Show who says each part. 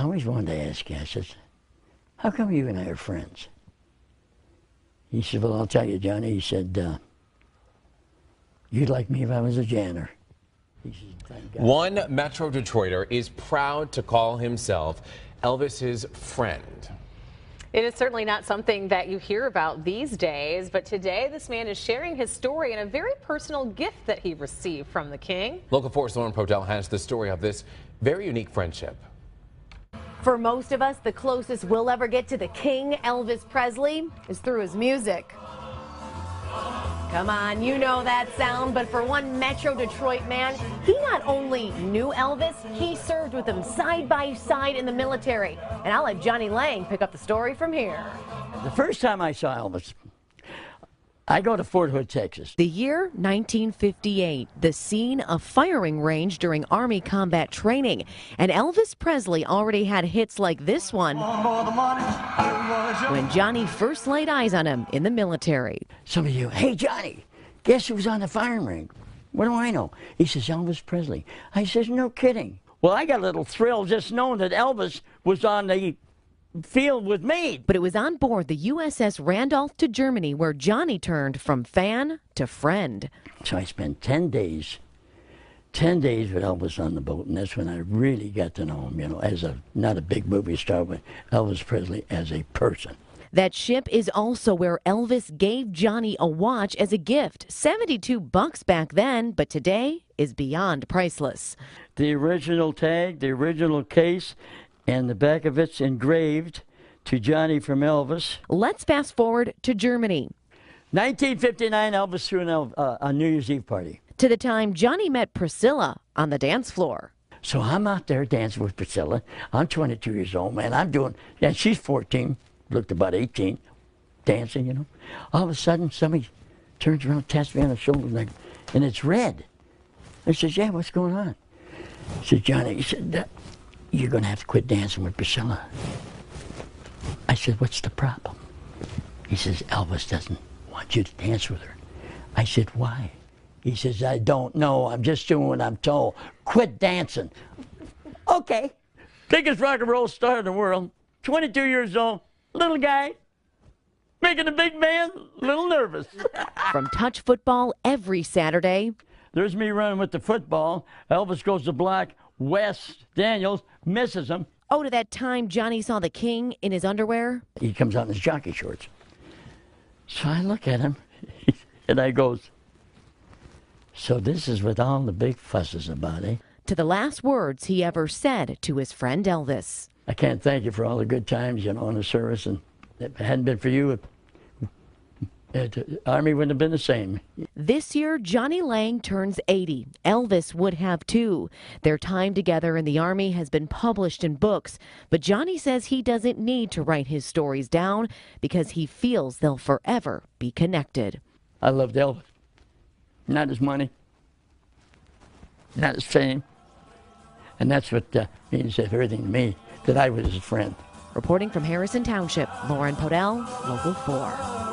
Speaker 1: I always wanted to ask you, I says, how come you and I are friends? He said, well, I'll tell you, Johnny. He said, you'd like me if I was a janitor. He says, thank God.
Speaker 2: One Metro Detroiter is proud to call himself Elvis's friend.
Speaker 3: It is certainly not something that you hear about these days, but today this man is sharing his story and a very personal gift that he received from the king.
Speaker 2: Local 4's Lauren Podell has the story of this very unique friendship.
Speaker 4: For most of us, the closest we'll ever get to the king, Elvis Presley, is through his music. Come on, you know that sound, but for one Metro Detroit man, he not only knew Elvis, he served with him side by side in the military. And I'll let Johnny Lang pick up the story from here.
Speaker 1: The first time I saw Elvis, I go to Fort Hood, Texas.
Speaker 4: The year 1958, the scene a firing range during Army combat training. And Elvis Presley already had hits like this one when Johnny first laid eyes on him in the military.
Speaker 1: Some of you, hey Johnny, guess who's on the firing range? What do I know? He says, Elvis Presley. I says, no kidding. Well, I got a little thrill just knowing that Elvis was on the field with me.
Speaker 4: But it was on board the USS Randolph to Germany where Johnny turned from fan to friend.
Speaker 1: So I spent 10 days with Elvis on the boat, and that's when I really got to know him, you know, as not a big movie star, but Elvis Presley as a person.
Speaker 4: That ship is also where Elvis gave Johnny a watch as a gift. $72 back then, but today is beyond priceless.
Speaker 1: The original tag, the original case, and the back of it's engraved to Johnny from Elvis.
Speaker 4: Let's fast forward to Germany.
Speaker 1: 1959, Elvis threw a New Year's Eve party.
Speaker 4: To the time Johnny met Priscilla on the dance floor.
Speaker 1: So I'm out there dancing with Priscilla. I'm 22 years old, man. I'm doing, and she's 14, looked about 18, dancing, you know. All of a sudden, somebody turns around, taps me on the shoulder, and it's red. I says, yeah, what's going on? He said, Johnny, he said, you're going to have to quit dancing with Priscilla. I said, what's the problem? He says, Elvis doesn't want you to dance with her. I said, why? He says, I don't know. I'm just doing what I'm told. Quit dancing. Okay. Biggest rock and roll star in the world. 22 years old. Little guy. Making a big man a little nervous.
Speaker 4: From touch football every Saturday.
Speaker 1: There's me running with the football. Elvis goes to block. Wes Daniels misses him.
Speaker 4: Oh, to that time Johnny saw the king in his underwear?
Speaker 1: He comes out in his jockey shorts. So I look at him, and I goes, so this is what all the big fuss is about, eh?
Speaker 4: To the last words he ever said to his friend Elvis.
Speaker 1: I can't thank you for all the good times, you know, in the service, and if it hadn't been for you, the Army wouldn't have been the same.
Speaker 4: This year, Johnny Lang turns 80. Elvis would have too. Their time together in the Army has been published in books, but Johnny says he doesn't need to write his stories down because he feels they'll forever be connected.
Speaker 1: I loved Elvis. Not his money, not his fame, and that's what means everything to me, that I was his friend.
Speaker 4: Reporting from Harrison Township, Lauren Podell, Local 4.